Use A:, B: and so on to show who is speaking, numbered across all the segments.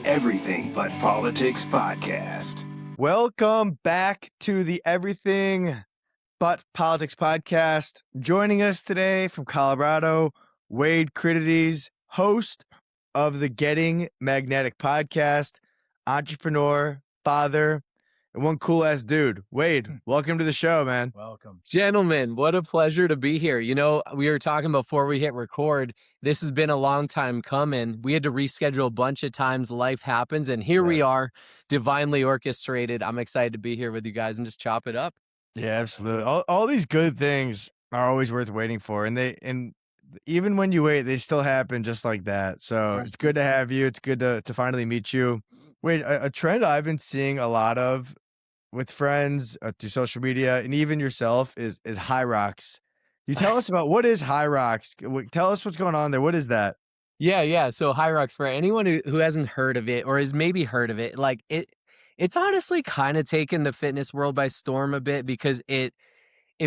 A: Everything But Politics podcast.
B: Welcome back to the Everything But Politics podcast. Joining us today from Colorado, Wade Critides, host of the Getting Magnetic podcast, entrepreneur, father, and one cool-ass dude. Wade, welcome to the show, man.
C: Welcome.
D: Gentlemen, what a pleasure to be here. You know, we were talking before we hit record. This has been a long time coming. We had to reschedule a bunch of times. Life happens, and here we are, divinely orchestrated. I'm excited to be here with you guys and just chop it up.
B: Yeah, absolutely. All these good things are always worth waiting for, and even when you wait, they still happen just like that. So It's good to have you. It's good to finally meet you. Wait, a trend I've been seeing a lot of with friends through social media and even yourself is high rocks. You tell us about what is high rocks. Tell us what's going on there. What is that?
D: Yeah. So High Rocks, for anyone who hasn't heard of it or has maybe heard of it, like it's honestly kind of taken the fitness world by storm a bit because it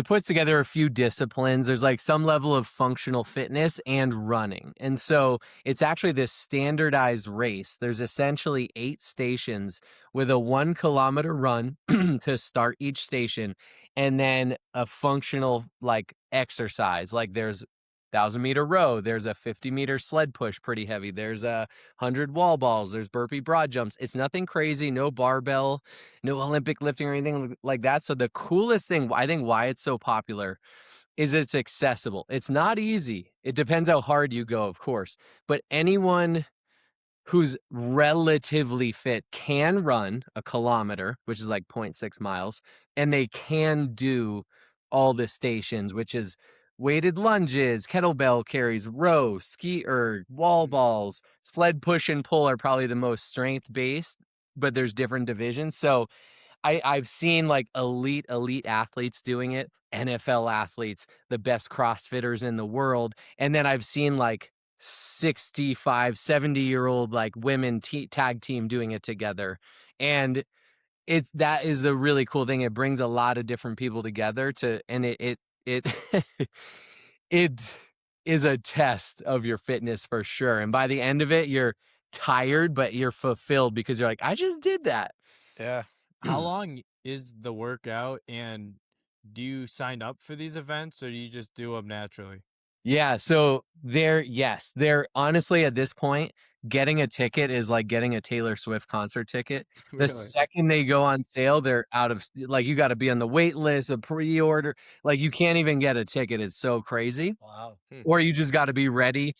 D: puts together a few disciplines. There's like some level of functional fitness and running. And so it's actually this standardized race. There's essentially 8 stations with a 1 kilometer run to start each station. And then a functional like exercise, like there's 1,000-meter row, there's a 50-meter sled push, pretty heavy. There's 100 wall balls, there's burpee broad jumps. It's nothing crazy, no barbell, no Olympic lifting or anything like that. So the coolest thing, I think why it's so popular, is it's accessible. It's not easy. It depends how hard you go, of course. But anyone who's relatively fit can run a kilometer, which is like 0.6 miles, and they can do all the stations, which is weighted lunges, kettlebell carries, row, ski or wall balls, sled push and pull are probably the most strength based, but there's different divisions. So I've seen like elite athletes doing it, NFL athletes, the best CrossFitters in the world. And then I've seen like 65, 70-year-old like women tag team doing it together. And that is the really cool thing. It brings a lot of different people together and it it is a test of your fitness for sure. And by the end of it, you're tired, but you're fulfilled because you're like, I just did that.
B: Yeah.
C: How long is the workout, and do you sign up for these events or do you just do them naturally?
D: Yeah, so they're honestly at this point, getting a ticket is like getting a Taylor Swift concert ticket. The second they go on sale, they're out of, like, you got to be on the wait list, a pre-order. Like, you can't even get a ticket. It's so crazy.
C: Wow.
D: Or you just got to be ready,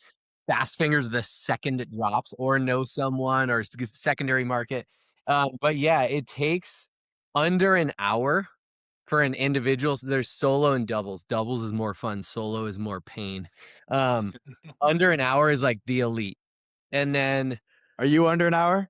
D: fast fingers the second it drops, or know someone or secondary market. But yeah, it takes under an hour for an individual. So there's solo and doubles. Doubles is more fun. Solo is more pain. Under an hour is like the elite. And then
B: Are you under an hour?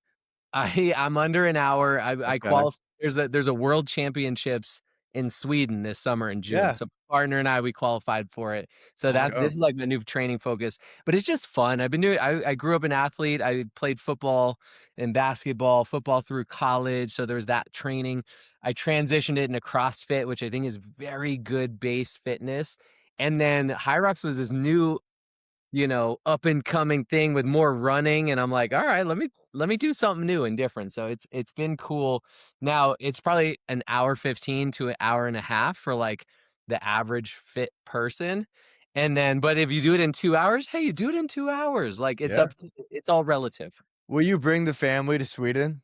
D: I'm under an hour. I
B: Okay.
D: qualify. There's a world championships in Sweden this summer in June.
B: Yeah.
D: So my partner and I, we qualified for it. So this is like my new training focus, but it's just fun. I've been doing, I grew up an athlete. I played football and basketball through college. So there's that training. I transitioned it into CrossFit, which I think is very good base fitness. And then High Rocks was this new, up and coming thing with more running. And I'm like, all right, let me do something new and different. So it's been cool. Now it's probably an hour 15 to an hour and a half for like the average fit person. And then, but if you do it in 2 hours, hey, you do it in 2 hours. Like it's it's all relative.
B: Will you bring the family to Sweden?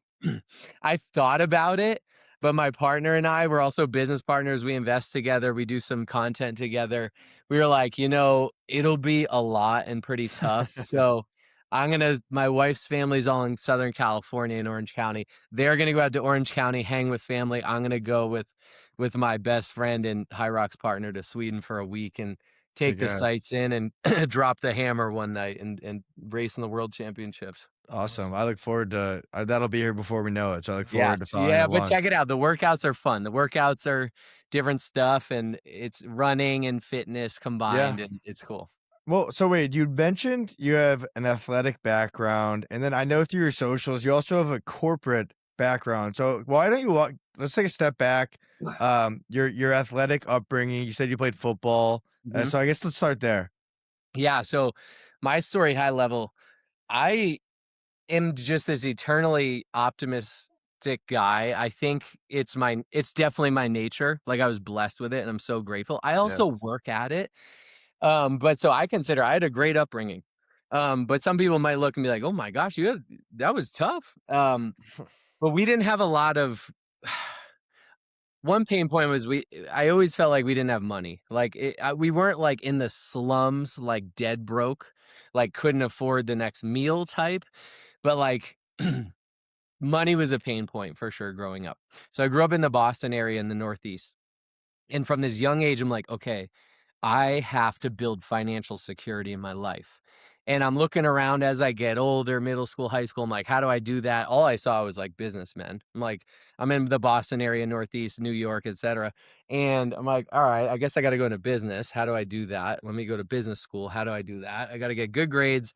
D: I thought about it, but my partner and I, we're also business partners. We invest together. We do some content together. We were like, it'll be a lot and pretty tough. So my wife's family's all in Southern California in Orange County. They're going to go out to Orange County, hang with family. I'm going to go with my best friend and High Rocks partner to Sweden for a week and take the sights in and drop the hammer one night and race in the world championships.
B: Awesome. I look forward to that'll be here before we know it. So I look forward to following
D: but
B: along.
D: check it out. The workouts are fun. The workouts are different stuff, and it's running and fitness combined, and it's cool.
B: Well, so wait, you mentioned you have an athletic background, and then I know through your socials you also have a corporate background. So why don't you let's take a step back. Your athletic upbringing, you said you played football. So I guess let's start there.
D: Yeah, so my story, high level, I am just this eternally optimistic guy. I think it's definitely my nature. Like, I was blessed with it, and I'm so grateful. I also
B: Yes.
D: work at it. But so I consider I had a great upbringing. But some people might look and be like, "Oh my gosh, that was tough." But we didn't have a lot of. One pain point was I always felt like we didn't have money. Like we weren't like in the slums, like dead broke, like couldn't afford the next meal type. But like money was a pain point for sure growing up. So I grew up in the Boston area in the Northeast. And from this young age, I'm like, okay, I have to build financial security in my life. And I'm looking around as I get older, middle school, high school. I'm like, how do I do that? All I saw was like businessmen. I'm like, I'm in the Boston area, Northeast, New York, etc. And I'm like, all right, I guess I got to go into business. How do I do that? Let me go to business school. How do I do that? I got to get good grades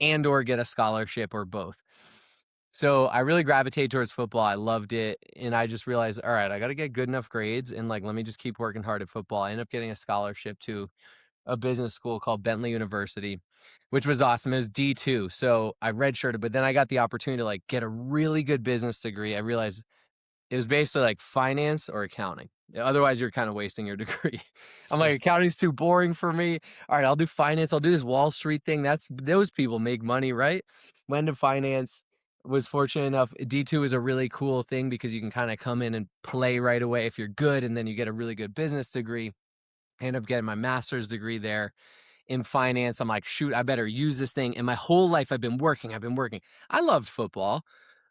D: and or get a scholarship or both. So I really gravitated towards football. I loved it. And I just realized, all right, I got to get good enough grades and like, let me just keep working hard at football. I ended up getting a scholarship to a business school called Bentley University, which was awesome. It was D2. So I redshirted, but then I got the opportunity to like get a really good business degree. I realized it was basically like finance or accounting. Otherwise, you're kind of wasting your degree. I'm like, accounting's too boring for me. All right, I'll do finance. I'll do this Wall Street thing. Those people make money, right? Went to finance. Was fortunate enough. D2 is a really cool thing because you can kind of come in and play right away if you're good, and then you get a really good business degree. I ended up getting my master's degree there in finance. I'm like, shoot, I better use this thing. And my whole life I've been working. I loved football,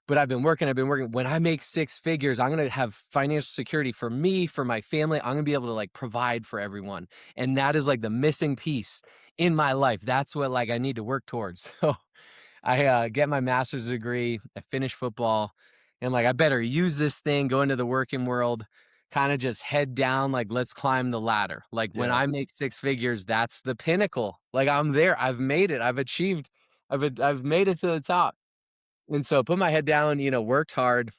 D: but I've been working. When I make six figures, I'm going to have financial security for me, for my family. I'm going to be able to like provide for everyone. And that is like the missing piece in my life. That's what like I need to work towards. So I get my master's degree. I finish football and like, I better use this thing, go into the working world, kind of just head down. Like, let's climb the ladder. Like when I make six figures, that's the pinnacle. Like I'm there. I've made it. I've achieved. I've made it to the top. And so put my head down, worked hard.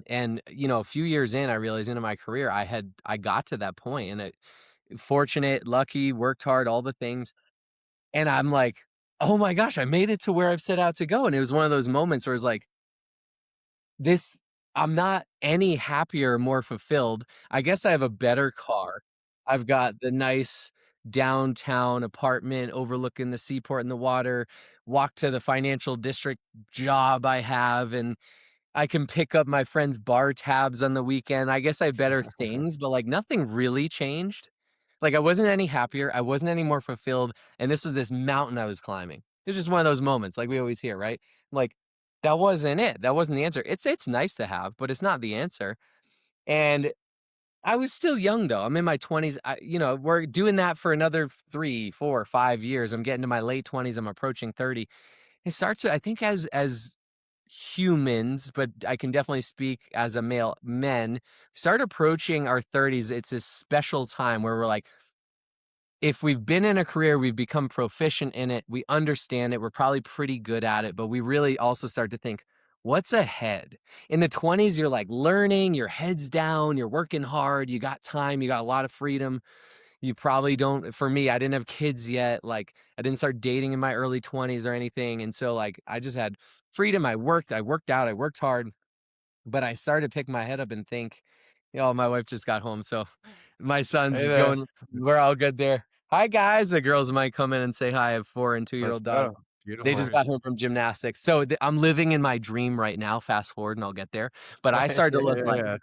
D: And, a few years in, I realized into my career, I got to that point and fortunate, lucky, worked hard, all the things. And I'm like, oh my gosh, I made it to where I've set out to go. And it was one of those moments where it's like, I'm not any happier, more fulfilled. I guess I have a better car. I've got the nice downtown apartment overlooking the seaport and the water, walk to the financial district job I have, and I can pick up my friends' bar tabs on the weekend. I guess I have better things, but like nothing really changed. Like I wasn't any happier. I wasn't any more fulfilled. And this was this mountain I was climbing. It was just one of those moments like we always hear, right? Like that wasn't it. That wasn't the answer. It's nice to have, but it's not the answer. And I was still young though. I'm in my 20s. We're doing that for another 3, 4, 5 years. I'm getting to my late 20s. I'm approaching 30. It starts to, I think as humans, but I can definitely speak as a male, men start approaching our 30s. It's this special time where we're like, if we've been in a career, we've become proficient in it, we understand it, we're probably pretty good at it, but we really also start to think, what's ahead? In the 20s, you're like learning, your head's down, you're working hard, you got time, you got a lot of freedom. You probably don't, for me, I didn't have kids yet. Like I didn't start dating in my early 20s or anything. And so like I just had freedom. I worked out, I worked hard, but I started to pick my head up and think, my wife just got home. So my son's
B: Hey there.
D: going, we're all good there. Hi guys. The girls might come in and say hi. I have 4 and 2-year-old
B: Let's
D: daughter.
B: go. Beautiful.
D: They just got home from gymnastics. So I'm living in my dream right now. Fast forward and I'll get there. But I started to look like,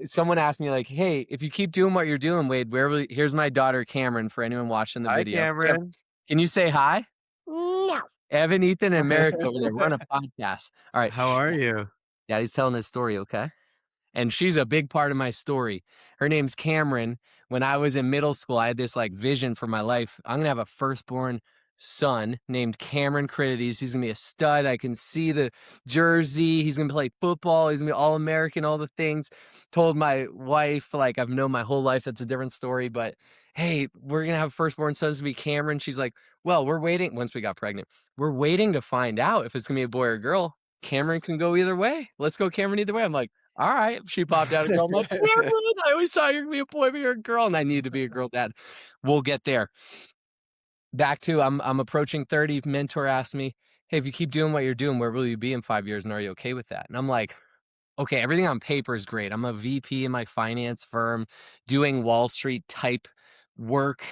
D: someone asked me like, hey, if you keep doing what you're doing, Wade, here's my daughter, Cameron, for anyone watching the
B: Hi,
D: video.
B: Cameron.
D: Can you say hi?
E: No.
D: Evan, Ethan, and Merrick over there. We're on a podcast. All right.
B: How are you?
D: Daddy's telling his story, okay? And she's a big part of my story. Her name's Cameron. When I was in middle school, I had this like vision for my life. I'm gonna have a firstborn son named Cameron Critides. He's gonna be a stud. I can see the jersey. He's gonna play football. He's gonna be all American, all the things. Told my wife, like I've known my whole life, that's a different story. But hey, we're gonna have firstborn sons to be Cameron. She's like, well, we're waiting. Once we got pregnant, we're waiting to find out if it's gonna be a boy or a girl. Cameron can go either way. Let's go Cameron either way. I'm like, all right. She popped out a girl. I'm like, Cameron, I always thought you were gonna be a boy, but you're a girl, and I need to be a girl dad. We'll get there. Back to I'm approaching 30. Mentor asked me, hey, if you keep doing what you're doing, where will you be in 5 years? And are you okay with that? And I'm like, okay, everything on paper is great. I'm a VP in my finance firm doing Wall Street type work,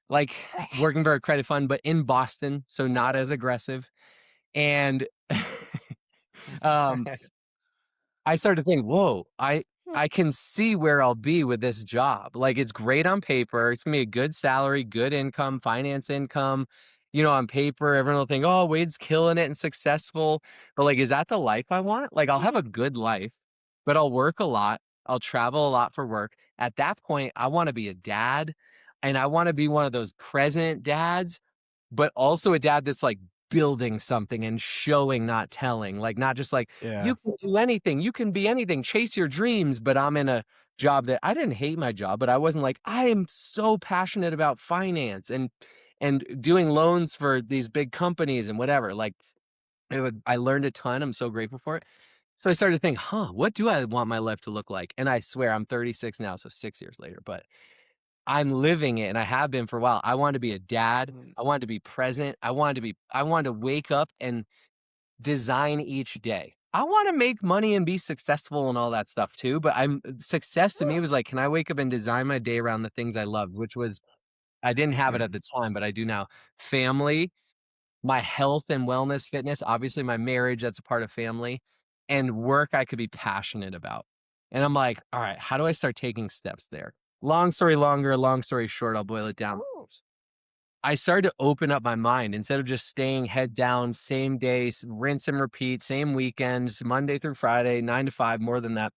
D: like working for a credit fund, but in Boston, so not as aggressive. And um, I started to think, whoa, I can see where I'll be with this job. Like, it's great on paper. It's gonna be a good salary, good income, finance income. You know, on paper, everyone will think, oh, Wade's killing it and successful. But like, is that the life I want? Like, I'll have a good life, but I'll work a lot. I'll travel a lot for work. At that point, I want to be a dad, and I want to be one of those present dads, but also a dad that's like building something and showing, not telling. Like, not just like,
B: Yeah.
D: you can do anything, you can be anything, chase your dreams. But I'm in a job that I didn't hate my job, but I wasn't like, I am so passionate about finance and doing loans for these big companies and whatever. Like, I learned a ton. I'm so grateful for it. So I started to think, what do I want my life to look like? And I swear I'm 36 now, so 6 years later, but I'm living it, and I have been for a while. I want to be a dad. I want to be present. I want to wake up and design each day. I want to make money and be successful and all that stuff too. But success to me was like, can I wake up and design my day around the things I loved, which was, I didn't have it at the time, but I do now. Family, my health and wellness, fitness, obviously my marriage, that's a part of family, and work I could be passionate about. And I'm like, all right, how do I start taking steps there? Long story longer, long story short, I'll boil it down. I started to open up my mind instead of just staying head down, same day, rinse and repeat, same weekends, Monday through Friday, 9 to 5, more than that.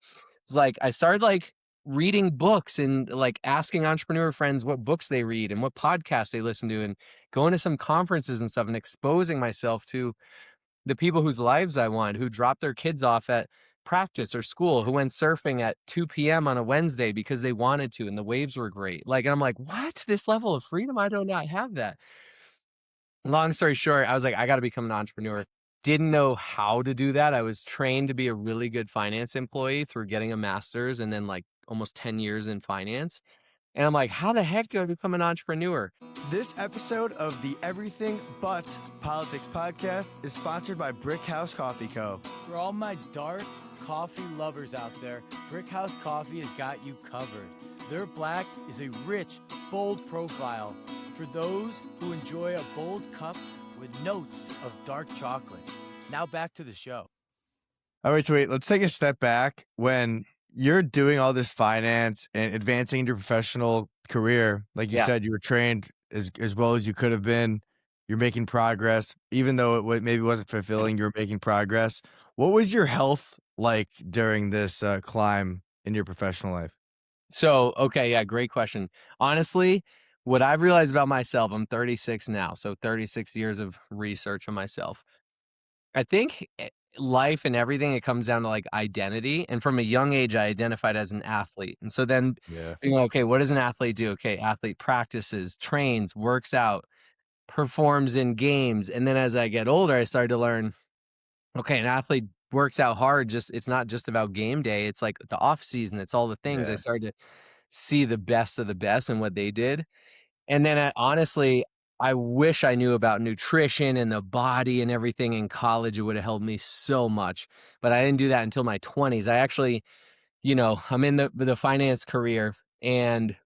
D: It's like I started like reading books and like asking entrepreneur friends what books they read and what podcasts they listen to, and going to some conferences and stuff, and exposing myself to the people whose lives I want, who dropped their kids off at practice or school, who went surfing at 2 p.m. on a Wednesday because they wanted to and the waves were great. Like, I'm like, what? This level of freedom? I do not have that. Long story short, I was like, I got to become an entrepreneur. Didn't know how to do that. I was trained to be a really good finance employee through getting a master's and then like almost 10 years in finance. And I'm like, how the heck do I become an entrepreneur?
B: This episode of the Everything But Politics podcast is sponsored by Brick House Coffee Co.
E: For all my dark coffee lovers out there, Brick House Coffee has got you covered. Their black is a rich, bold profile for those who enjoy a bold cup with notes of dark chocolate. Now back to the show.
B: All right, so wait, let's take a step back. When you're doing all this finance and advancing in your professional career, like you said, you were trained as well as you could have been. You're making progress, even though maybe wasn't fulfilling. You're making progress. What was your health like during this climb in your professional life?
D: So, okay, yeah, great question. Honestly, what I've realized about myself, I'm 36 now, so 36 years of research on myself. I think life and everything, it comes down to like identity. And from a young age, I identified as an athlete. And so then being like, okay, what does an athlete do? Okay, athlete practices, trains, works out, performs in games. And then as I get older, I started to learn, okay, an athlete works out hard. It's not just about game day. It's like the off season. It's all the things. I started to see the best of the best and what they did. And then honestly, I wish I knew about nutrition and the body and everything in college. It would have helped me so much, but I didn't do that until my 20s. I actually, I'm in the finance career, and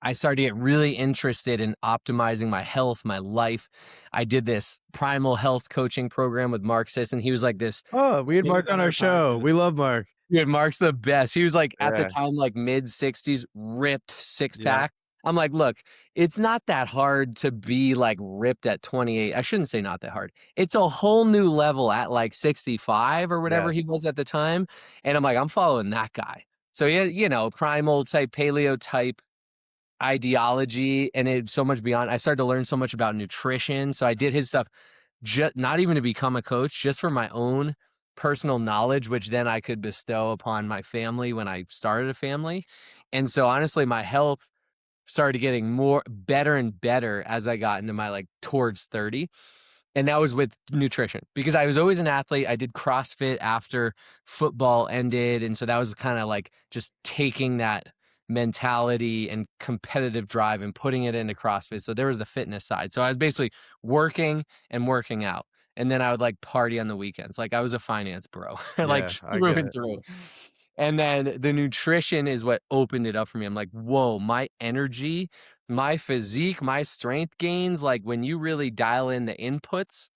D: I started to get really interested in optimizing my health, my life. I did this primal health coaching program with Mark Sisson. He was like this.
B: Oh, we had Mark on our show. We love Mark.
D: Dude, Mark's the best. He was like at the time, like mid 60s, ripped six pack. I'm like, look, it's not that hard to be like ripped at 28. I shouldn't say not that hard. It's a whole new level at like 65 or whatever he was at the time. And I'm like, I'm following that guy. So, primal type, paleo type ideology, and it's so much beyond. I started to learn so much about nutrition. So I did his stuff, just not even to become a coach, just for my own personal knowledge, which then I could bestow upon my family when I started a family. And so honestly, my health started getting better and better as I got into my like towards 30. And that was with nutrition, because I was always an athlete. I did CrossFit after football ended. And so that was kind of like just taking that mentality and competitive drive and putting it into CrossFit. So there was the fitness side. So I was basically working and working out. And then I would like party on the weekends. Like I was a finance bro, like
B: Yeah, I
D: through
B: get
D: and
B: it.
D: through. And then the nutrition is what opened it up for me. I'm like, whoa, my energy, my physique, my strength gains, like when you really dial in the inputs,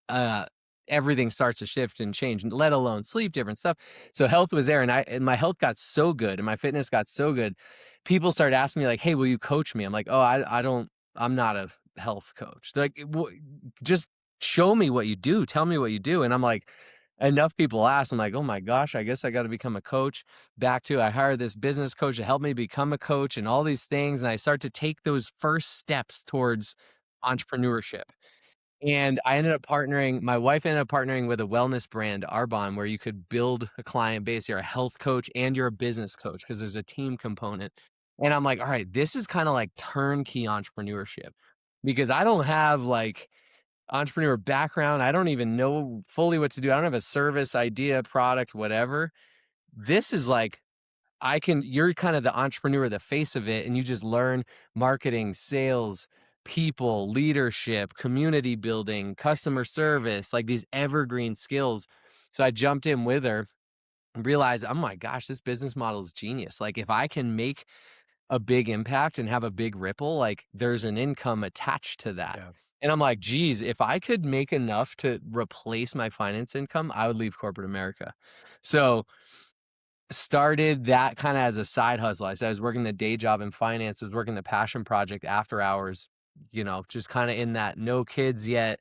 D: uh everything starts to shift and change, let alone sleep, different stuff. So health was there, and my health got so good and my fitness got so good. People started asking me like, hey, will you coach me? I'm like, oh, I don't, I'm not a health coach. They're like, just show me what you do, tell me what you do. And I'm like, enough people ask, I'm like, oh my gosh, I guess I got to become a coach. Back to, I hired this business coach to help me become a coach and all these things, and I start to take those first steps towards entrepreneurship. And I ended up partnering, my wife ended up partnering with a wellness brand, Arbonne, where you could build a client base. You're a health coach and you're a business coach because there's a team component. And I'm like, all right, this is kind of like turnkey entrepreneurship because I don't have like entrepreneur background. I don't even know fully what to do. I don't have a service, idea, product, whatever. This is like, you're kind of the entrepreneur, the face of it, and you just learn marketing, sales, people, leadership, community building, customer service, like these evergreen skills. So I jumped in with her and realized, oh my gosh, this business model is genius. Like if I can make a big impact and have a big ripple, like there's an income attached to that.
B: Yeah.
D: And I'm like, geez, if I could make enough to replace my finance income, I would leave corporate America. So started that kind of as a side hustle. I said I was working the day job in finance, was working the passion project after hours, just kind of in that no kids yet,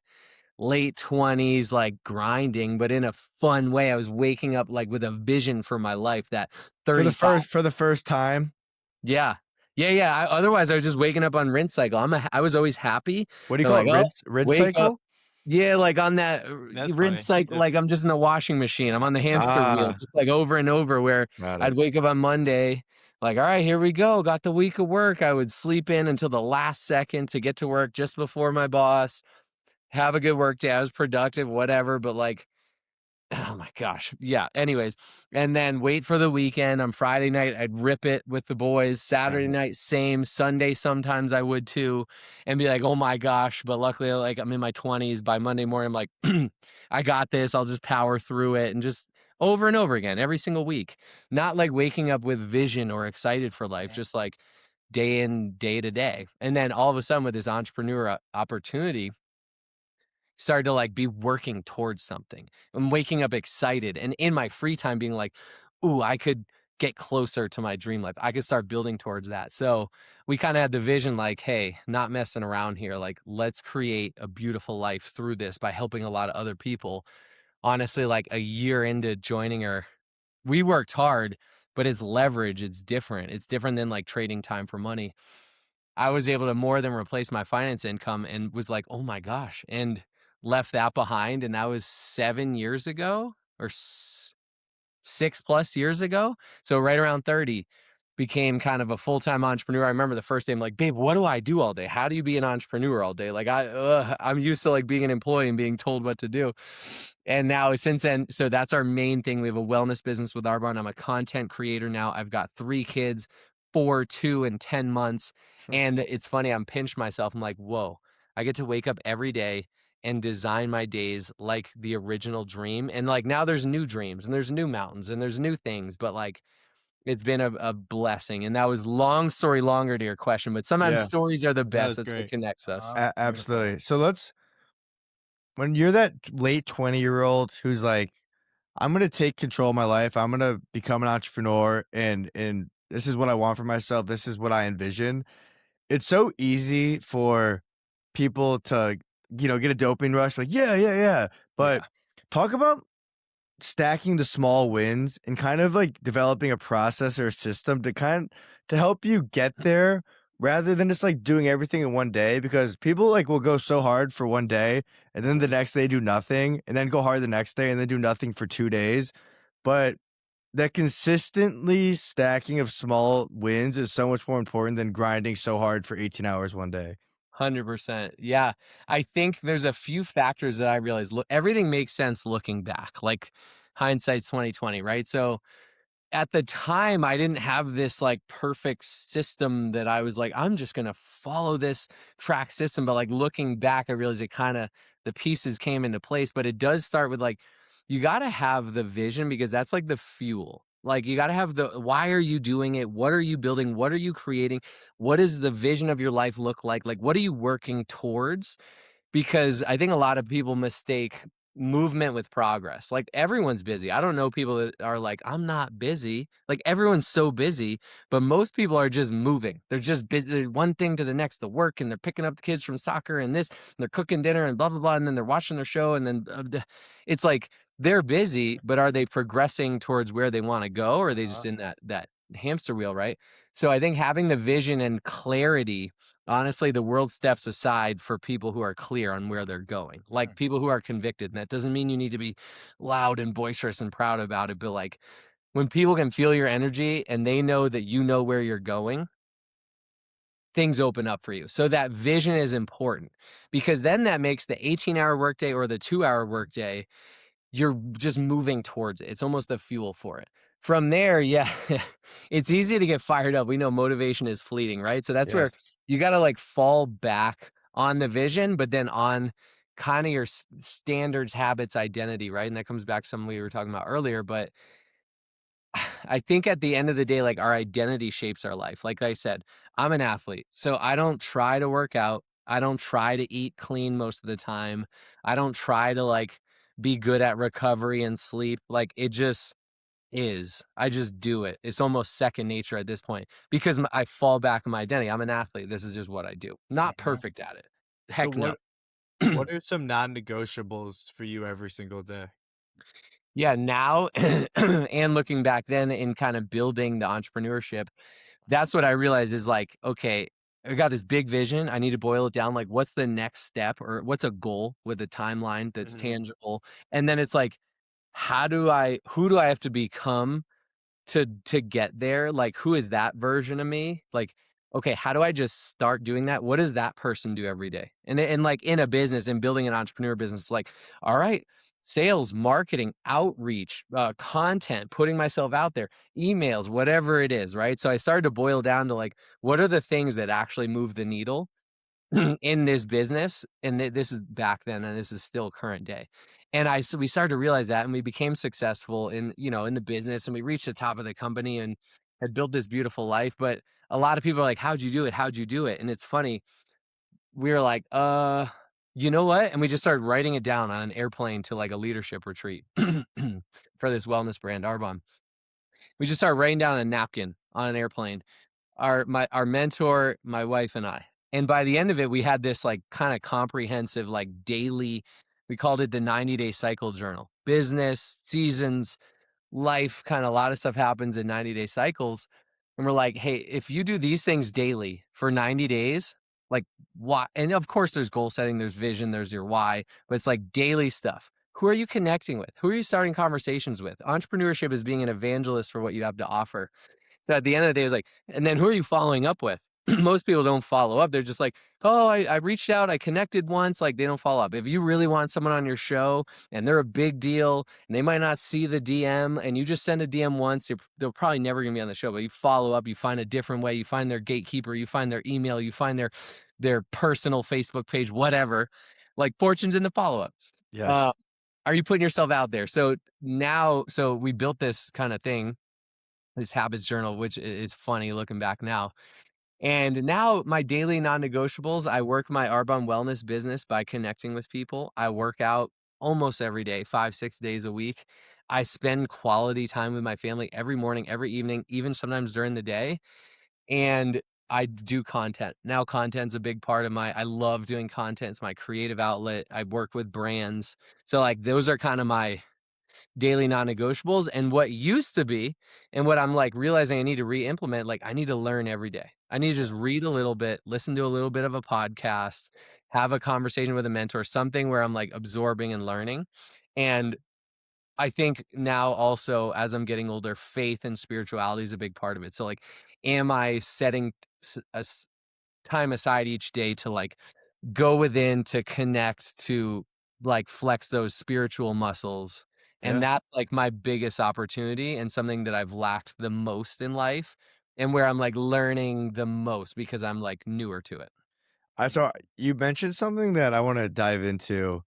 D: late 20s, like grinding, but in a fun way. I was waking up like with a vision for my life that 35.
B: For the first time.
D: Yeah. Yeah. Otherwise, I was just waking up on rinse cycle. I was always happy.
B: What do you
D: I'm
B: call
D: like,
B: it?
D: oh,
B: Rinse
D: wake up.
B: cycle?
D: Yeah, like on that
C: That's
D: rinse
C: funny.
D: cycle, like I'm just in the washing machine. I'm on the hamster wheel,
B: Ah,
D: just like over and over, where
B: got
D: I'd
B: it.
D: wake up on Monday, like, all right, here we go. Got the week of work. I would sleep in until the last second to get to work just before my boss, have a good work day. I was productive, whatever, but like, oh my gosh. Yeah. Anyways, and then wait for the weekend. On Friday night, I'd rip it with the boys. Saturday night, same. Sunday, sometimes I would too, and be like, oh my gosh. But luckily, like I'm in my 20s. By Monday morning, I'm like, I got this. I'll just power through it, and just over and over again, every single week. Not like waking up with vision or excited for life, just like day in, day to day. And then all of a sudden, with this entrepreneur opportunity, started to like be working towards something and waking up excited, and in my free time being like, ooh, I could get closer to my dream life. I could start building towards that. So we kind of had the vision like, hey, not messing around here. Like, let's create a beautiful life through this by helping a lot of other people. Honestly, like a year into joining her, we worked hard, but it's leverage. It's different. It's different than like trading time for money. I was able to more than replace my finance income and was like, oh my gosh, and left that behind. And that was 7 years ago or 6+ years ago. So right around 30, became kind of a full-time entrepreneur. I remember the first day I'm like, babe, what do I do all day? How do you be an entrepreneur all day? Like I'm used to like being an employee and being told what to do. And now since then, so that's our main thing. We have a wellness business with Arbonne. I'm a content creator now. I've got 3 kids, 4, 2, and 10 months. And it's funny, I'm pinched myself. I'm like, whoa, I get to wake up every day and design my days like the original dream. And like now there's new dreams and there's new mountains and there's new things, but like it's been a blessing. And that was long story longer to your question, but sometimes
B: Yeah.
D: stories are the
C: That
D: best.
C: was
D: That's what
C: great.
D: connects us.
B: Absolutely. So when you're that late 20-year-old who's like, I'm gonna take control of my life, I'm gonna become an entrepreneur, and this is what I want for myself, this is what I envision. It's so easy for people to, get a dopamine rush, like, yeah. But talk about stacking the small wins and kind of like developing a process or a system to help you get there rather than just like doing everything in one day, because people like will go so hard for one day and then the next day do nothing and then go hard the next day and then do nothing for 2 days. But that consistently stacking of small wins is so much more important than grinding so hard for 18 hours one day.
D: 100%. Yeah. I think there's a few factors that I realized. Look, everything makes sense looking back, like hindsight's 2020, right? So at the time I didn't have this like perfect system that I was like, I'm just going to follow this track system. But like looking back, I realized it kind of, the pieces came into place. But it does start with like, you got to have the vision, because that's like the fuel. Like you got to have the, why are you doing it? What are you building? What are you creating? What does the vision of your life look like? Like, what are you working towards? Because I think a lot of people mistake movement with progress. Like everyone's busy. I don't know people that are like, I'm not busy. Like everyone's so busy, but most people are just moving. They're just busy. They're one thing to the next, the work, and they're picking up the kids from soccer and this, and they're cooking dinner and blah, blah, blah. And then they're watching their show. And then it's like they're busy, but are they progressing towards where they want to go? Or are they just in that hamster wheel, right? So I think having the vision and clarity, honestly, the world steps aside for people who are clear on where they're going, like people who are convicted. And that doesn't mean you need to be loud and boisterous and proud about it. But like when people can feel your energy and they know that you know where you're going, things open up for you. So that vision is important, because then that makes the 18-hour workday or the 2-hour workday, you're just moving towards it. It's almost the fuel for it. From there, yeah, it's easy to get fired up. We know motivation is fleeting, right? So that's where you got to like fall back on the vision, but then on kind of your standards, habits, identity, right? And that comes back to something we were talking about earlier. But I think at the end of the day, like our identity shapes our life. Like I said, I'm an athlete, so I don't try to work out. I don't try to eat clean most of the time. I don't try to like be good at recovery and sleep. Like it just is. I just do it. It's almost second nature at this point, because I fall back on my identity. I'm an athlete. This is just what I do. Not perfect at it. Heck
C: So
D: no.
C: what are some non-negotiables for you every single day?
D: Yeah, now and looking back then in kind of building the entrepreneurship, that's what I realized is like, okay, I got this big vision. I need to boil it down. Like, what's the next step, or what's a goal with a timeline that's tangible? And then it's like, who do I have to become to get there? Like, who is that version of me? Like, okay, how do I just start doing that? What does that person do every day? And like in a business and building an entrepreneur business, it's like, all right, sales, marketing, outreach, content, putting myself out there, emails, whatever it is, right? So I started to boil down to like, what are the things that actually move the needle in this business? And this is back then, and this is still current day. And so we started to realize that, and we became successful in the business, and we reached the top of the company and had built this beautiful life. But a lot of people are like, how'd you do it? How'd you do it? And it's funny. We were like, you know what? And we just started writing it down on an airplane to like a leadership retreat for this wellness brand, Arbonne. We just started writing down on a napkin on an airplane, our mentor, my wife, and I. And by the end of it, we had this like kind of comprehensive, like daily, we called it the 90-day cycle journal. Business, seasons, life, kind of a lot of stuff happens in 90-day cycles. And we're like, hey, if you do these things daily for 90 days, like why? And of course, there's goal setting, there's vision, there's your why, but it's like daily stuff. Who are you connecting with? Who are you starting conversations with? Entrepreneurship is being an evangelist for what you have to offer. So at the end of the day, it's like, and then who are you following up with? Most people don't follow up. They're just like, oh, I reached out, I connected once. Like they don't follow up. If you really want someone on your show and they're a big deal and they might not see the DM, and you just send a DM once, they're probably never gonna be on the show. But you follow up, you find a different way, you find their gatekeeper, you find their email, you find their personal Facebook page, whatever. Like fortune's in the follow up.
B: Yes.
D: Are you putting yourself out there? So we built this kind of thing, this habits journal, which is funny looking back now. And now my daily non-negotiables, I work my Arbonne wellness business by connecting with people. I work out almost every day, 5-6 days a week. I spend quality time with my family every morning, every evening, even sometimes during the day. And I do content. Now content's a big part of I love doing content. It's my creative outlet. I work with brands. So like those are kind of my daily non-negotiables. And what used to be, and what I'm like realizing I need to re-implement, like I need to learn every day. I need to just read a little bit, listen to a little bit of a podcast, have a conversation with a mentor, something where I'm like absorbing and learning. And I think now also, as I'm getting older, faith and spirituality is a big part of it. So like, am I setting time aside each day to like go within, to connect, to like flex those spiritual muscles And
B: Yeah.
D: that's like my biggest opportunity and something that I've lacked the most in life and where I'm like learning the most because I'm like newer to it.
B: So you mentioned something that I want to dive into,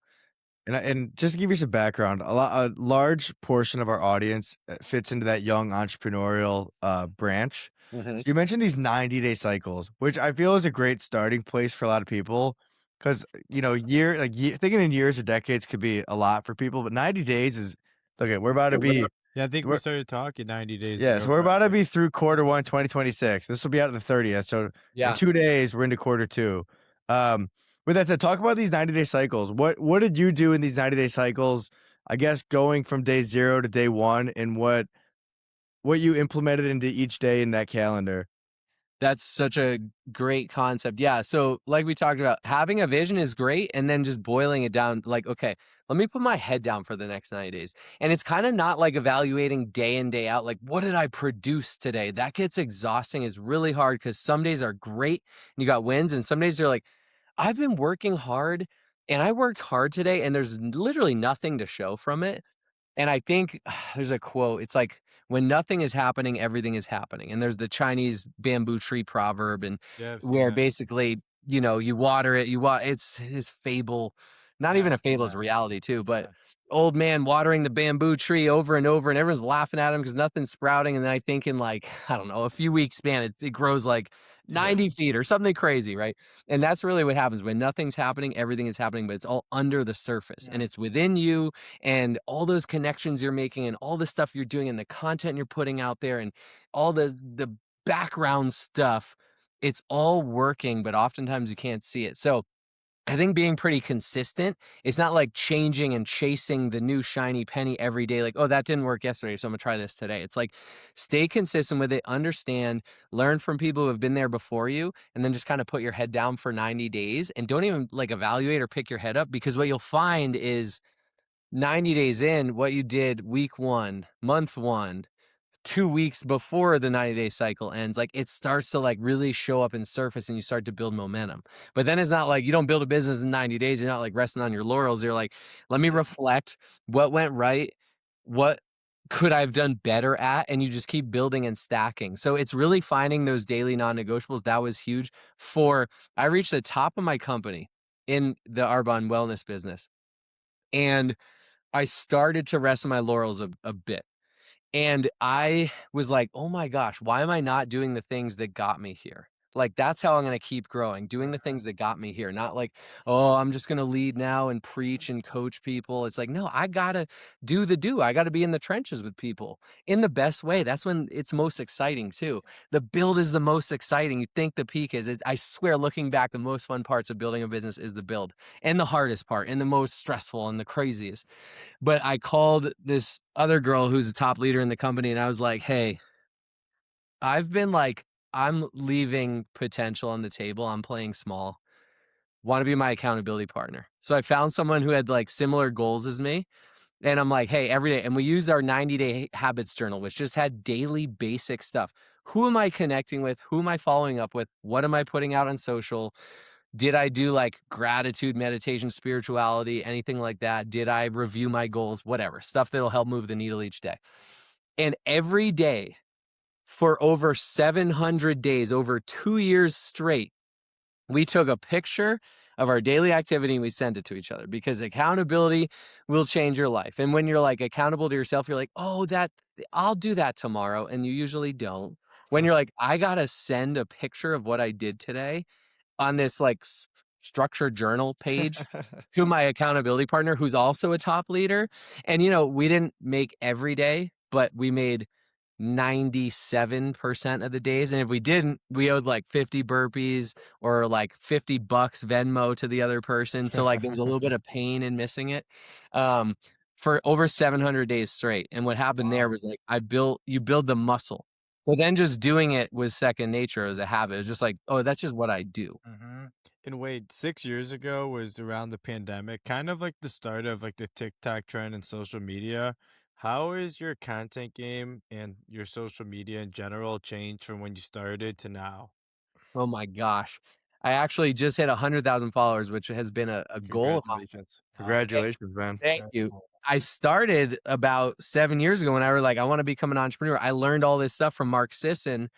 B: and just to give you some background, a large portion of our audience fits into that young entrepreneurial branch.
D: Mhm.
B: So you mentioned these 90-day cycles, which I feel is a great starting place for a lot of people, because thinking in years or decades could be a lot for people, but 90 days is okay. We're about to be
C: Yeah, I think we
B: we're
C: started talking 90 days
B: Yeah,
C: ago,
B: so we're about to
C: probably.
B: be through Q1 2026. This will be out of the 30th. So in
D: Yeah.
B: 2 days, we're into Q2. With that, to talk about these 90-day cycles, what did you do in these 90-day cycles? I guess going from day 0 to day 1, and what you implemented into each day in that calendar.
D: That's such a great concept. Yeah. So, like we talked about, having a vision is great. And then just boiling it down, like, okay, let me put my head down for the next 90 days. And it's kind of not like evaluating day in, day out, like, what did I produce today? That gets exhausting. It's really hard because some days are great and you got wins. And some days you're like, I've been working hard and I worked hard today and there's literally nothing to show from it. And I think there's a quote. It's like, when nothing is happening, everything is happening. And there's the Chinese bamboo tree proverb, and
C: Yeah, I've seen
D: where
C: that.
D: basically, you water it, it's his fable, not
C: Yeah,
D: even a
C: I've seen
D: fable, it's
C: that.
D: reality too. But
C: Yeah.
D: old man watering the bamboo tree over and over, and everyone's laughing at him because nothing's sprouting. And then I think in like, I don't know, a few weeks span, it grows like 90 feet or something crazy, right? And that's really what happens when nothing's happening, everything is happening, but it's all under the surface and it's within you and all those connections you're making and all the stuff you're doing and the content you're putting out there and all the background stuff, it's all working, but oftentimes you can't see it. So I think being pretty consistent, it's not like changing and chasing the new shiny penny every day. Like, oh, that didn't work yesterday, so I'm gonna try this today. It's like, stay consistent with it, understand, learn from people who have been there before you, and then just kind of put your head down for 90 days and don't even like evaluate or pick your head up, because what you'll find is 90 days in, what you did week 1, month 1, 2 weeks before the 90-day cycle ends, like, it starts to, like, really show up and surface, and you start to build momentum. But then it's not like you don't build a business in 90 days. You're not, like, resting on your laurels. You're like, "Let me reflect. What went right? What could I have done better at?" And you just keep building and stacking. So it's really finding those daily non-negotiables. That was huge. I reached the top of my company in the Arbonne wellness business, and I started to rest on my laurels a bit. And I was like, "Oh my gosh, why am I not doing the things that got me here?" Like, that's how I'm gonna keep growing, doing the things that got me here, not like, "Oh, I'm just gonna lead now and preach and coach people." It's like, no, I gotta do. I gotta be in the trenches with people in the best way. That's when it's most exciting too. The build is the most exciting. You think the peak is. I swear, looking back, the most fun parts of building a business is the build, and the hardest part, and the most stressful, and the craziest. But I called this other girl who's a top leader in the company, and I was like, "Hey, I've been like, I'm leaving potential on the table. I'm playing small. Want to be my accountability partner." So I found someone who had like similar goals as me. And I'm like, "Hey, every day." And we used our 90-day habits journal, which just had daily basic stuff. Who am I connecting with? Who am I following up with? What am I putting out on social? Did I do like gratitude, meditation, spirituality, anything like that? Did I review my goals? Whatever, stuff that'll help move the needle each day. And every day for over 700 days, over 2 years straight, we took a picture of our daily activity and we sent it to each other, because accountability will change your life. And when you're like accountable to yourself, you're like, "Oh, I'll do that tomorrow." And you usually don't. When you're like, "I got to send a picture of what I did today on this like structured journal page to my accountability partner who's also a top leader." And we didn't make every day, but we made 97% of the days. And if we didn't, we owed like 50 burpees or like $50 Venmo to the other person. So like there was a little bit of pain in missing it. Um, for over 700 days straight. And what happened there was like you build the muscle. So then just doing it was second nature as a habit. It was just like, oh, that's just what I do.
C: And wait, 6 years ago was around the pandemic, kind of like the start of like the TikTok trend and social media. How is your content game and your social media in general changed from when you started to now?
D: Oh my gosh. I actually just hit 100,000 followers, which has been a goal of mine.
C: Congratulations.
B: Congratulations, man.
D: Thank you. I started about 7 years ago when I was like, I want to become an entrepreneur. I learned all this stuff from Mark Sisson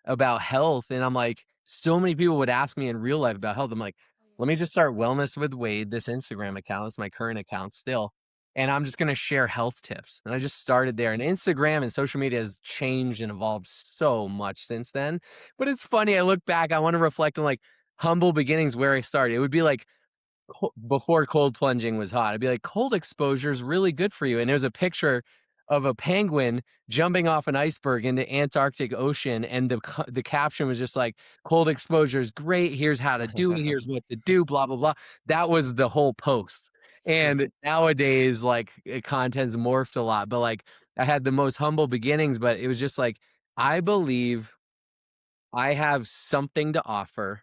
D: about health. And I'm like, so many people would ask me in real life about health. I'm like, let me just start Wellness with Wade, this Instagram account. It's my current account still. And I'm just going to share health tips. And I just started there. And Instagram and social media has changed and evolved so much since then. But it's funny. I look back, I want to reflect on like humble beginnings where I started. It would be like, before cold plunging was hot, I'd be like, cold exposure is really good for you. And there's a picture of a penguin jumping off an iceberg into Antarctic Ocean. And the caption was just like, cold exposure is great. Here's how to do it. Here's what to do, blah, blah, blah. That was the whole post. And nowadays, like content's morphed a lot, but like I had the most humble beginnings, but it was just like, I believe I have something to offer.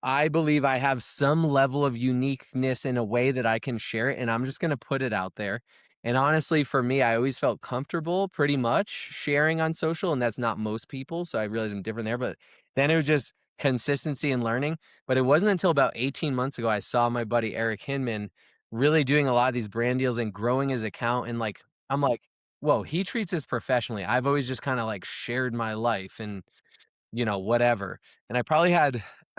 D: I believe I have some level of uniqueness in a way that I can share it, and I'm just going to put it out there. And honestly, for me, I always felt comfortable pretty much sharing on social, and that's not most people. So I realize I'm different there. But then it was just consistency and learning. But it wasn't until about 18 months ago I saw my buddy Eric Hinman really doing a lot of these brand deals and growing his account. And like, I'm like, whoa, he treats this professionally. I've always just kind of like shared my life and whatever. And I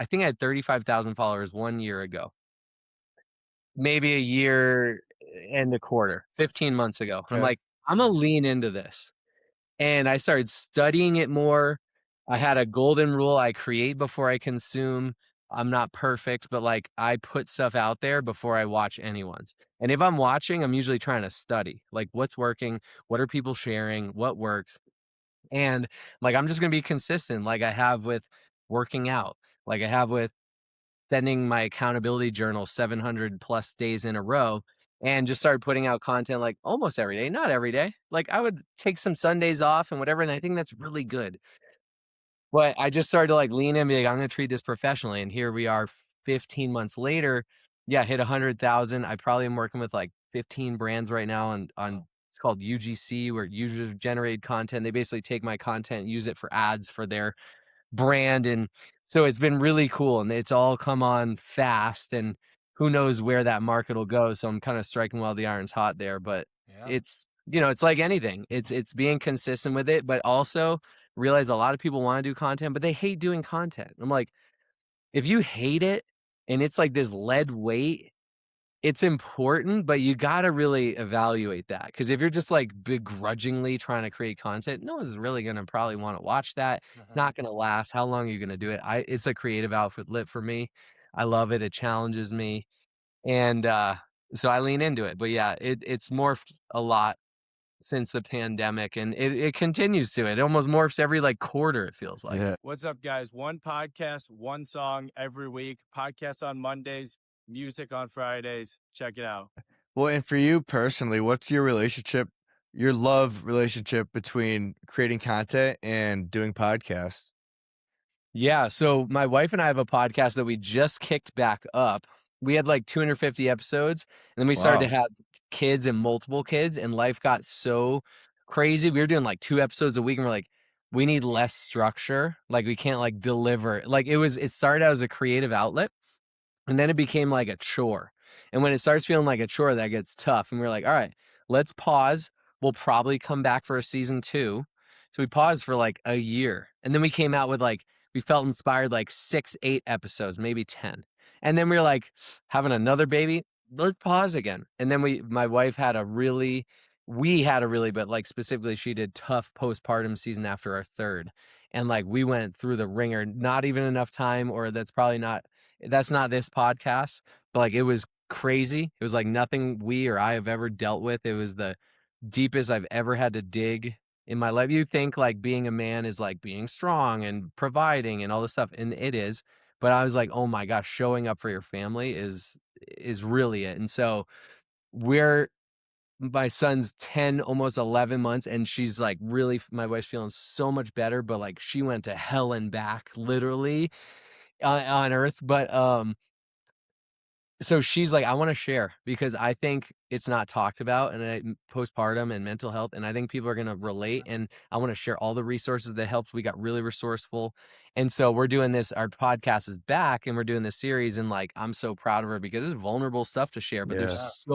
D: think I had 35,000 followers 1 year ago, maybe a year and a quarter, 15 months ago. I'm
B: Okay.
D: like, I'm going to lean into this. And I started studying it more. I had a golden rule. I create before I consume. I'm not perfect, but like I put stuff out there before I watch anyone's. And if I'm watching, I'm usually trying to study like what's working, what are people sharing, what works. And like, I'm just going to be consistent, like I have with working out, like I have with sending my accountability journal 700 plus days in a row, and just started putting out content like almost every day, not every day. Like I would take some Sundays off and whatever. And I think that's really good. But I just started to like lean in and be like, I'm going to treat this professionally. And here we are 15 months later. Yeah, hit 100,000. I probably am working with like 15 brands right now on it's called UGC, where user generated content. They basically take my content, use it for ads for their brand. And so it's been really cool, and it's all come on fast, and who knows where that market will go. So I'm kind of striking while the iron's hot there, but it's it's like anything. It's being consistent with it, but also realize a lot of people want to do content, but they hate doing content. I'm like, if you hate it and it's like this lead weight, it's important, but you got to really evaluate that. Because if you're just like begrudgingly trying to create content, no one's really going to probably want to watch that. It's not going to last. How long are you going to do it? It's a creative outlet for me. I love it. It challenges me. And so I lean into it. But yeah, it's morphed a lot since the pandemic, and it continues to. It almost morphs every like quarter, it feels like.
B: Yeah.
C: What's up, guys? One podcast, one song every week. Podcast on Mondays, music on Fridays. Check it out.
B: Well, and for you personally, what's your love relationship between creating content and doing podcasts?
D: Yeah, so my wife and I have a podcast that we just kicked back up. We had like 250 episodes, and then we started to
B: Wow.
D: have kids and multiple kids, and life got so crazy. We were doing like 2 episodes a week, and we're like, we need less structure. Like we can't like deliver. Like it started out as a creative outlet, and then it became like a chore. And when it starts feeling like a chore, that gets tough. And we're like, all right, let's pause. We'll probably come back for a season 2. So we paused for like a year. And then we came out with like, we felt inspired like 6, 8 episodes, maybe 10. And then we were like, having another baby, let's pause again. And then my wife had but like specifically she did tough postpartum season after our 3rd. And like we went through the ringer, not even enough time, or that's not this podcast, but like it was crazy. It was like nothing we or I have ever dealt with. It was the deepest I've ever had to dig in my life. You think like being a man is like being strong and providing and all this stuff, and it is. But I was like, oh my gosh, showing up for your family is really it. And so my son's 10, almost 11 months, and she's like really, my wife's feeling so much better, but like she went to hell and back literally on earth. But So she's like, I want to share because I think it's not talked about and postpartum and mental health. And I think people are going to relate. And I want to share all the resources that helped. We got really resourceful. And so we're doing this. Our podcast is back and we're doing this series. And like, I'm so proud of her because it's vulnerable stuff to share, but there's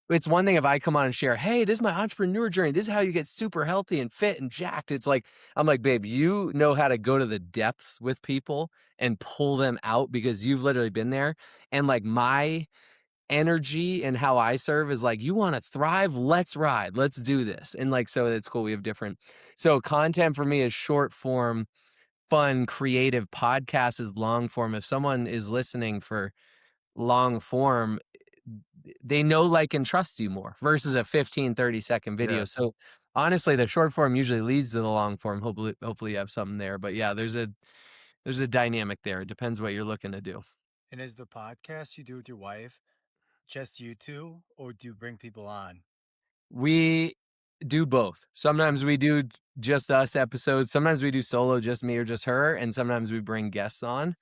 D: it's one thing if I come on and share, hey, this is my entrepreneur journey. This is how you get super healthy and fit and jacked. It's like, I'm like, babe, you know how to go to the depths with people and pull them out because you've literally been there. And like my energy and how I serve is like, you want to thrive? Let's ride. Let's do this. And like, so it's cool. We have different. So content for me is short form, fun, creative. Podcast is long form. If someone is listening for long form, they know, like, and trust you more versus a 15-30-second video.
B: Yeah.
D: So honestly, the short form usually leads to the long form. Hopefully you have something there. But yeah, there's a dynamic there. It depends what you're looking to do.
E: And is the podcast you do with your wife just you two, or do you bring people on?
D: We do both. Sometimes we do just us episodes. Sometimes we do solo, just me or just her. And sometimes we bring guests on.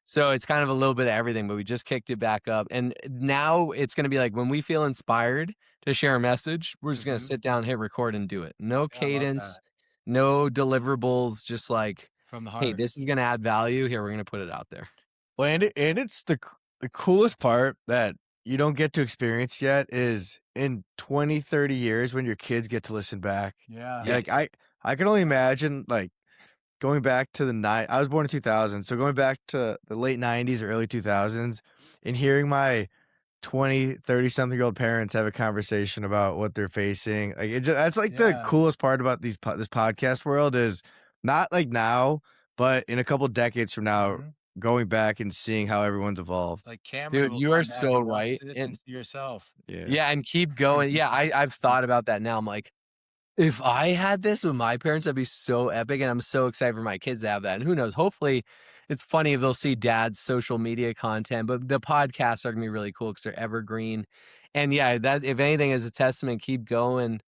D: So it's kind of a little bit of everything, but we just kicked it back up. And now it's going to be like when we feel inspired to share a message, we're just going to sit down, hit record, and do it. No cadence, no deliverables, just like,
E: From the
D: hey,
E: heart.
D: this is going to add value. Here, we're going to put it out there.
B: Well, and it's the coolest part that you don't get to experience yet is in 20, 30 years when your kids get to listen back.
E: Yeah.
B: Like I can only imagine like going back to I was born in 2000, so going back to the late 90s or early 2000s and hearing my 20, 30 something year old parents have a conversation about what they're facing. Like that's like the coolest part about this podcast world is not like now, but in a couple decades from now, going back and seeing how everyone's evolved.
E: Like Cameron,
D: dude, you are so right.
E: And see yourself.
D: Yeah, and keep going. Yeah, I've thought about that now. I'm like, if I had this with my parents, that'd be so epic. And I'm so excited for my kids to have that. And who knows? Hopefully, it's funny if they'll see dad's social media content, but the podcasts are gonna be really cool because they're evergreen. And yeah, that if anything is a testament, keep going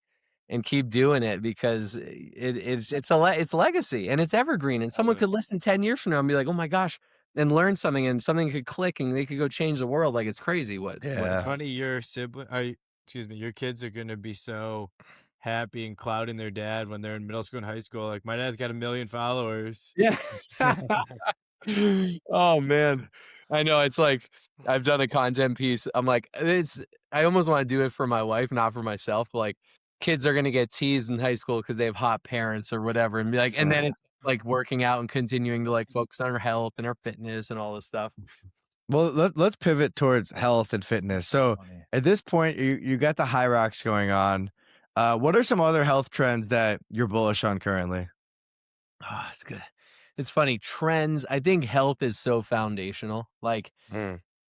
D: and keep doing it because it's legacy and it's evergreen. And someone could listen 10 years from now and be like, oh my gosh, and learn something and something could click and they could go change the world. Like it's crazy.
B: Yeah.
C: Funny, your your kids are gonna be so happy and clouding their dad when they're in middle school and high school. Like my dad's got 1 million followers.
D: Yeah. Oh man. I know. It's like I've done a content piece. I'm like, I almost want to do it for my wife, not for myself. Like kids are gonna get teased in high school because they have hot parents or whatever. And be like, and then it's like working out and continuing to like focus on our health and our fitness and all this stuff.
B: Well, let's pivot towards health and fitness. So at this point, you got the high rocks going on. What are some other health trends that you're bullish on currently?
D: Oh, it's good. It's funny. Trends. I think health is so foundational. Like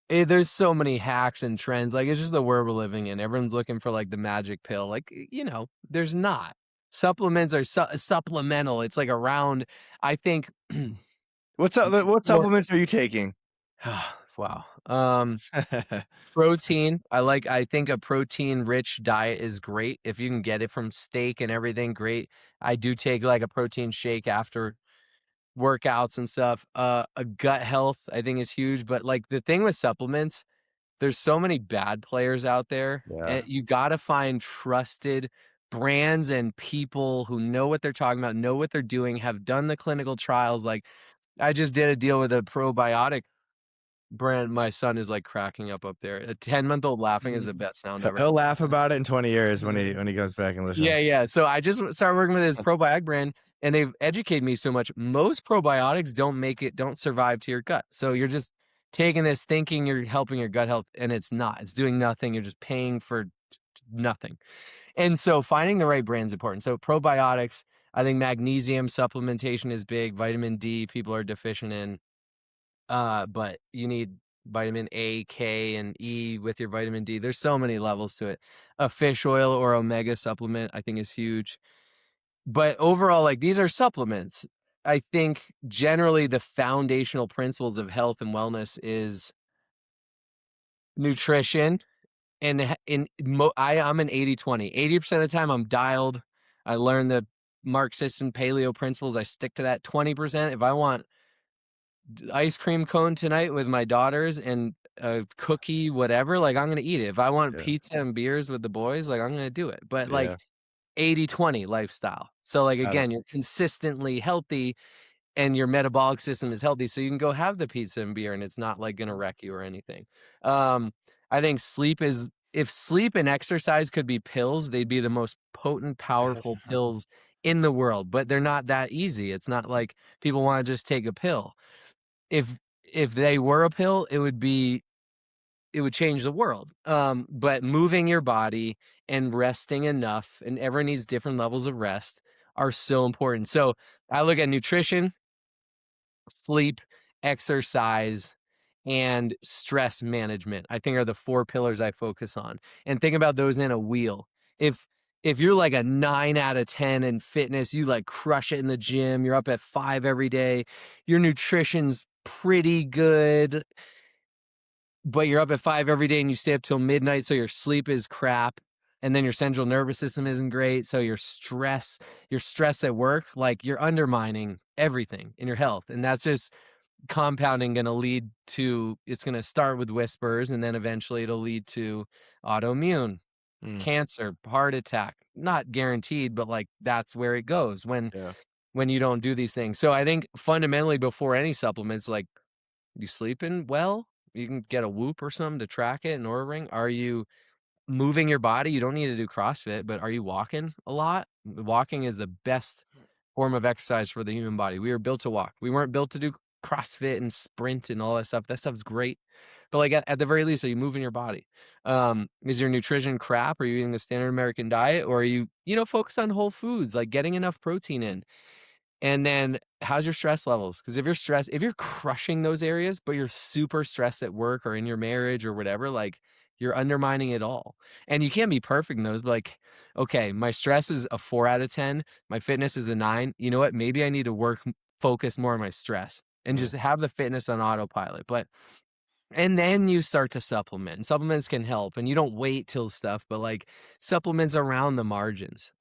D: there's so many hacks and trends. Like it's just the world we're living in. Everyone's looking for like the magic pill. Like, there's not. Supplements are supplemental. It's like around, I think.
B: What supplements are you taking?
D: Wow. Protein. I think a protein rich diet is great. If you can get it from steak and everything, great. I do take like a protein shake after workouts and stuff. A gut health I think is huge, but like the thing with supplements, there's so many bad players out there.
B: Yeah.
D: You got to find trusted brands and people who know what they're talking about, know what they're doing, have done the clinical trials. Like I just did a deal with a probiotic brand. My son is like cracking up there. A 10-month-old laughing is the best sound ever.
B: He'll laugh about it in 20 years when he goes back and listens.
D: Yeah. So I just started working with this probiotic brand and they've educated me so much. Most probiotics don't survive to your gut. So you're just taking this thinking you're helping your gut health and it's not. It's doing nothing. You're just paying for nothing. And so finding the right brand is important. So probiotics, I think magnesium supplementation is big. Vitamin D people are deficient in. But you need vitamin A, K, and E with your vitamin D. There's so many levels to it. A fish oil or omega supplement, I think, is huge. But overall, like these are supplements. I think generally the foundational principles of health and wellness is nutrition. And I'm an 80-20. 80% of the time I'm dialed. I learn the Marxist and paleo principles. I stick to that. 20%, if I want ice cream cone tonight with my daughters and a cookie, whatever, like, I'm gonna eat it. If I want
B: Yeah.
D: pizza and beers with the boys, like, I'm gonna do it. But,
C: Yeah.
D: like, 80/20 lifestyle. So, like,
B: Got it.
D: again, you're consistently healthy and your metabolic system is healthy, so you can go have the pizza and beer, and it's not, like, gonna wreck you or anything. Um, I think sleep is if sleep and exercise could be pills, they'd be the most potent, powerful pills in the world, but they're not that easy. It's not like people wanna just take a pill. If if they were a pill, it would change the world. But moving your body and resting enough, and everyone needs different levels of rest, are so important. So I look at nutrition, sleep, exercise, and stress management. I think are the 4 pillars I focus on. And think about those in a wheel. If if you're like a 9 out of 10 in fitness, you like crush it in the gym, you're up at 5 every day, your nutrition's pretty good, but you're up at 5 every day and you stay up till midnight, so your sleep is crap, and then your central nervous system isn't great, so your stress at work, like, you're undermining everything in your health, and that's just compounding gonna lead to it's gonna start with whispers, and then eventually it'll lead to autoimmune,
C: Mm,
D: cancer, heart attack. Not guaranteed, but, like, that's where it goes
C: yeah.
D: when you don't do these things. So I think fundamentally before any supplements, like, you sleeping well? You can get a Whoop or something to track it, an Oura Ring. Are you moving your body? You don't need to do CrossFit, but are you walking a lot? Walking is the best form of exercise for the human body. We were built to walk. We weren't built to do CrossFit and sprint and all that stuff. That stuff's great. But like at the very least, are you moving your body? Is your nutrition crap? Are you eating the standard American diet? Or are you focus on whole foods, like getting enough protein in? And then how's your stress levels? Because if you're crushing those areas, but you're super stressed at work or in your marriage or whatever, like you're undermining it all. And you can't be perfect in those, but like, okay, my stress is a 4 out of 10, my fitness is a 9. You know what? Maybe I need to focus more on my stress and
C: Mm,
D: just have the fitness on autopilot. But and then you start to supplement. And supplements can help. And you don't wait till stuff, but like supplements around the margins.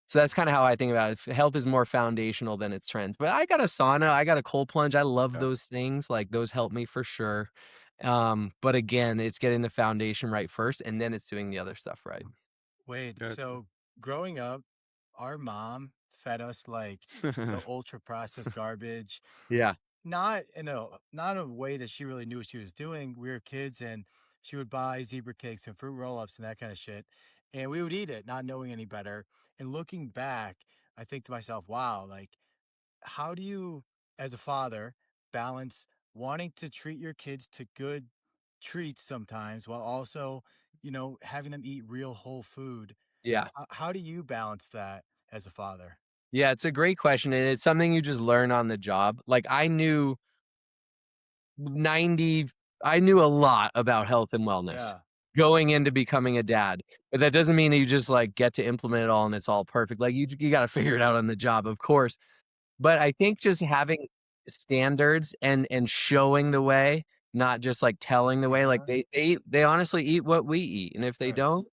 D: So that's kinda how I think about it. Health is more foundational than its trends. But I got a sauna, I got a cold plunge, I love
C: yeah.
D: those things, like, those help me for sure. But again, it's getting the foundation right first, and then it's doing the other stuff right.
E: Wait,
C: Gotcha.
E: so growing up, our mom fed us like the ultra processed garbage,
D: Yeah.
E: not a way that she really knew what she was doing. We were kids and she would buy zebra cakes and fruit roll-ups and that kind of shit. And we would eat it, not knowing any better. And looking back, I think to myself, wow, like how do you, as a father, balance wanting to treat your kids to good treats sometimes while also, having them eat real whole food?
D: Yeah.
E: How do you balance that as a father?
D: Yeah, it's a great question, and it's something you just learn on the job. Like, 90 I knew a lot about health and wellness
E: Yeah.
D: going into becoming a dad, but that doesn't mean that you just, like, get to implement it all and it's all perfect. Like, you gotta figure it out on the job, of course. But I think just having standards and showing the way, not just, like, telling the way, like,
E: Uh-huh.
D: they honestly eat what we eat, and if they
E: Right.
D: don't.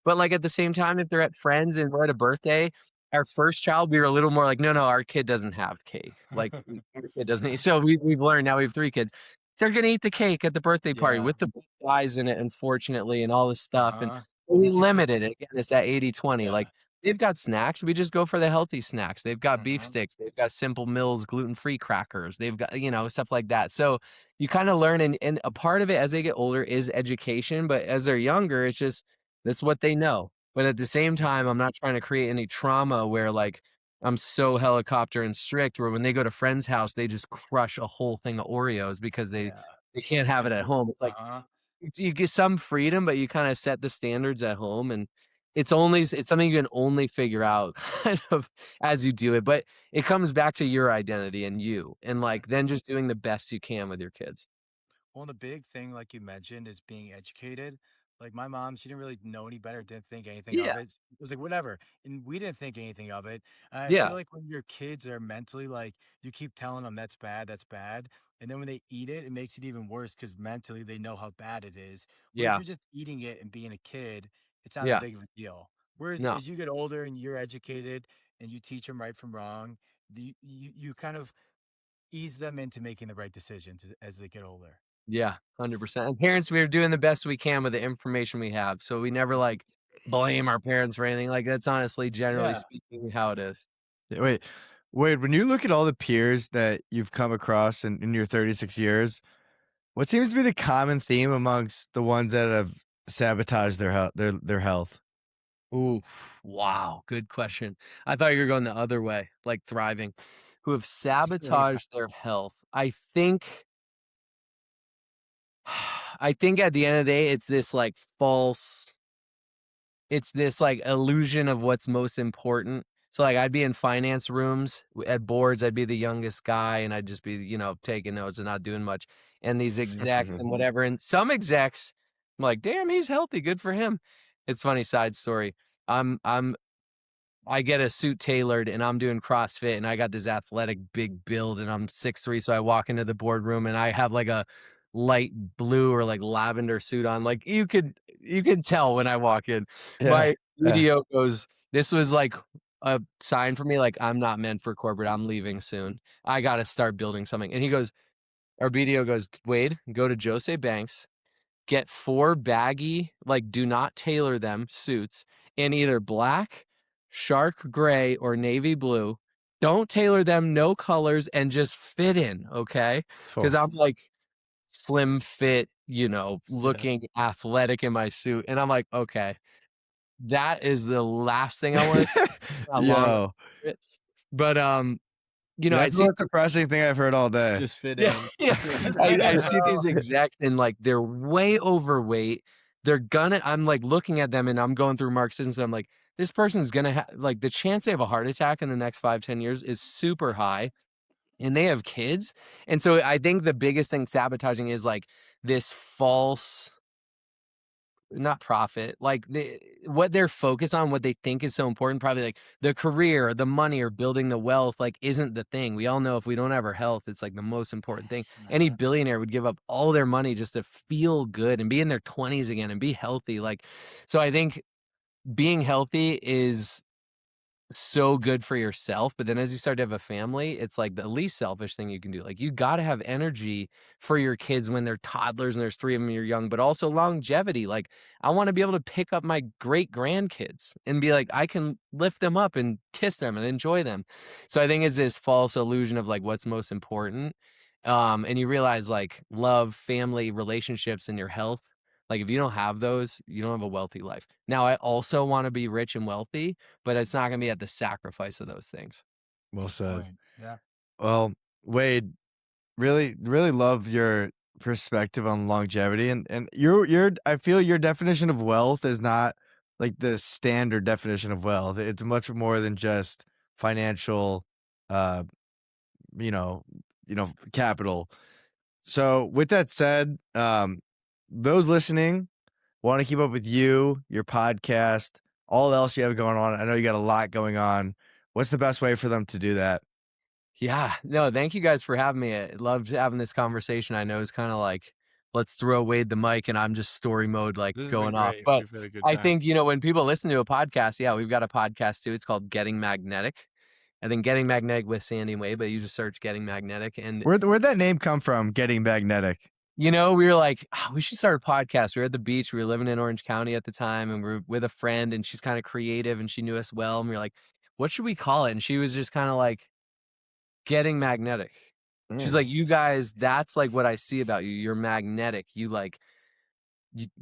D: But, like, at the same time, if they're at friends and we're at a birthday, our first child, we were a little more like, "No, no, our kid doesn't have cake." Like, our kid doesn't eat so we've learned now we have 3 kids. They're gonna eat the cake at the birthday party
E: Yeah.
D: with the pies in it, unfortunately, and all this stuff, and
E: Uh-huh.
D: we limited it. Again, it's that 80/20,
E: Yeah.
D: like, they've got snacks, we just go for the healthy snacks. They've got beef
E: Uh-huh.
D: sticks, they've got Simple Mills gluten-free crackers, they've got, stuff like that. So, you kinda learn and a part of it as they get older is education, but as they're younger, it's just that's what they know. But at the same time, I'm not trying to create any trauma where, like, I'm so helicopter and strict where when they go to friend's house, they just crush a whole thing of Oreos because
E: Yeah.
D: they can't have it at
E: Especially
D: home. It's like
E: uh-huh.
D: you get some freedom, but you kinda set the standards at home, and it's something you can only figure out kind of as you do it, but it comes back to your identity and you, and,
E: Right.
D: like, then just doing the best you can with your kids.
E: Well, the big thing, like you mentioned, is being educated. Like my mom, she didn't really know any better, didn't think anything of
D: Yeah,
E: it. It was like whatever, and we didn't think anything of it. And I feel
D: yeah,
E: like when your kids are mentally like, you keep telling them that's bad, and then when they eat it, it makes it even worse because mentally they know how bad it is. But if
D: yeah,
E: you're just eating it and being a kid, it's not that
D: yeah,
E: big of a deal. Whereas
D: no.
E: as you get older and you're educated and you teach them right from wrong, you kind of ease them into making the right decisions as they get older.
D: Yeah, 100%. And parents, we're doing the best we can with the information we have. So we never like blame our parents for anything. Like that's honestly, generally
E: Yeah.
D: speaking, how it is.
B: Yeah, wait, when you look at all the peers that you've come across in your 36 years, what seems to be the common theme amongst the ones that have sabotaged their health?
D: Ooh, wow, good question. I thought you were going the other way, like thriving, who have sabotaged their health. I think at the end of the day, it's this like illusion of what's most important. So like I'd be in finance rooms at boards, I'd be the youngest guy and I'd just be, taking notes and not doing much. And these execs and whatever. And some execs, I'm like, damn, he's healthy. Good for him. It's funny side story. I'm I get a suit tailored and I'm doing CrossFit and I got this athletic big build and I'm 6'3". So I walk into the boardroom and I have like a light blue or like lavender suit on. Like you could tell when I walk in.
B: Yeah,
D: My
B: yeah.
D: BDO goes, this was like a sign for me, like I'm not meant for corporate. I'm leaving soon. I got to start building something. And he goes, our BDO goes, Wade, go to Jose Banks, get 4 baggy, like do not tailor them suits in either black, shark gray, or navy blue. Don't tailor them, no colors, and just fit in, okay? Because I'm like slim fit, looking athletic in my suit. And I'm like, okay, that is the last thing I want to
B: Yo,
D: But I
B: that's the
D: see
B: most depressing thing I've heard all day.
C: Just fit
D: Yeah,
C: in.
D: yeah.
E: I
D: I
E: know.
D: see these execs and like they're way overweight. I'm like looking at them and I'm going through Marxism. I'm like, this person's gonna have like the chance they have a heart attack in the next 5-10 years is super high. And they have kids. And so I think the biggest thing sabotaging is like this false, not profit, like what they're focused on, what they think is so important, probably like the career or the money or building the wealth, like isn't the thing. We all know if we don't have our health, it's like the most important thing. Any billionaire would give up all their money just to feel good and be in their 20s again and be healthy. Like, so I think being healthy is so good for yourself, but then as you start to have a family, it's like the least selfish thing you can do. Like you got to have energy for your kids when they're toddlers and there's 3 of them, you're young, but also longevity. Like I want to be able to pick up my great grandkids and be like, I can lift them up and kiss them and enjoy them. So I think it's this false illusion of like what's most important. And you realize like love, family, relationships, and your health. Like if you don't have those, you don't have a wealthy life. Now I also want to be rich and wealthy, but it's not going to be at the sacrifice of those things.
B: Well said.
E: Yeah.
B: Well, Wade, really, really love your perspective on longevity, and I feel your definition of wealth is not like the standard definition of wealth. It's much more than just financial, uh, you know, capital. So with that said, those listening want to keep up with you, your podcast, all else you have going on. I know you got a lot going on. What's the best way for them to do that?
D: Yeah, no, thank you guys for having me. I loved having this conversation. I know it's kind of like, let's throw Wade the mic and I'm just story mode, like
C: This has
D: going
C: been
D: off.
C: great.
D: But
C: We've had a good
D: I
C: time.
D: think, when people listen to a podcast, yeah, we've got a podcast too. It's called Getting Magnetic. I think Getting Magnetic with Sandy and Wade, but you just search Getting Magnetic. And
B: Where'd that name come from? Getting magnetic.
D: we were like, we should start a podcast. We were at the beach. We were living in Orange County at the time, and we were with a friend, and she's kind of creative, and she knew us well. And we were like, what should we call it? And she was just kind of like, Getting Magnetic. She's like, you guys, that's like what I see about you. You're magnetic. You like,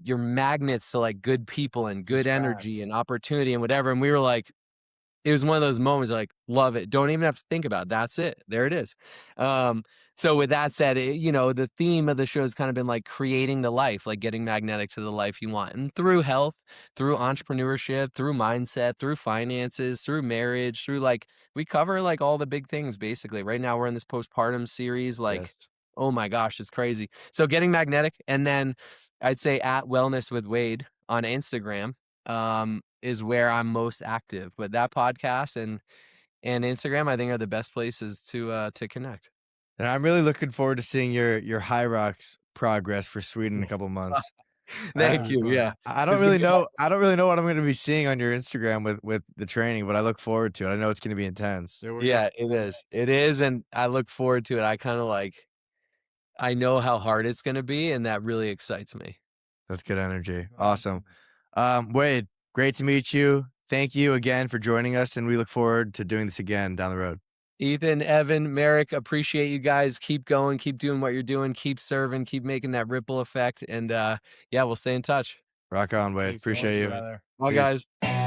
D: you're magnets to like good people and good energy and opportunity and whatever. And we were like, it was one of those moments like, love it. Don't even have to think about it. That's it. There it is. So with that said, the theme of the show has kind of been like creating the life, like getting magnetic to the life you want. And through health, through entrepreneurship, through mindset, through finances, through marriage, through like, we cover like all the big things basically. Right now we're in this postpartum series, like,
B: Yes.
D: oh my gosh, it's crazy. So getting magnetic. And then I'd say at Wellness with Wade on Instagram. Is where I'm most active. But that podcast and Instagram, I think, are the best places to connect.
B: And I'm really looking forward to seeing your High Rocks progress for Sweden in a couple months.
D: Thank you. Yeah.
B: I don't
D: It's gonna
B: really
D: be
B: know. I don't really know what I'm going to be seeing on your Instagram with the training, but I look forward to it. I know it's going to be intense.
C: There we go.
D: Yeah, it is. It is, and I look forward to it. I kind of like I know how hard it's going to be, and that really excites me.
B: That's good energy. Awesome. Wade, great to meet you. Thank you again for joining us, and we look forward to doing this again down the road.
D: Ethan, Evan, Merrick, appreciate you guys. Keep going, keep doing what you're doing, keep serving, keep making that ripple effect, and yeah, we'll stay in touch.
B: Rock on, Wade.
C: Thanks,
B: Appreciate you.
C: brother.
D: Well,
B: Peace.
D: guys.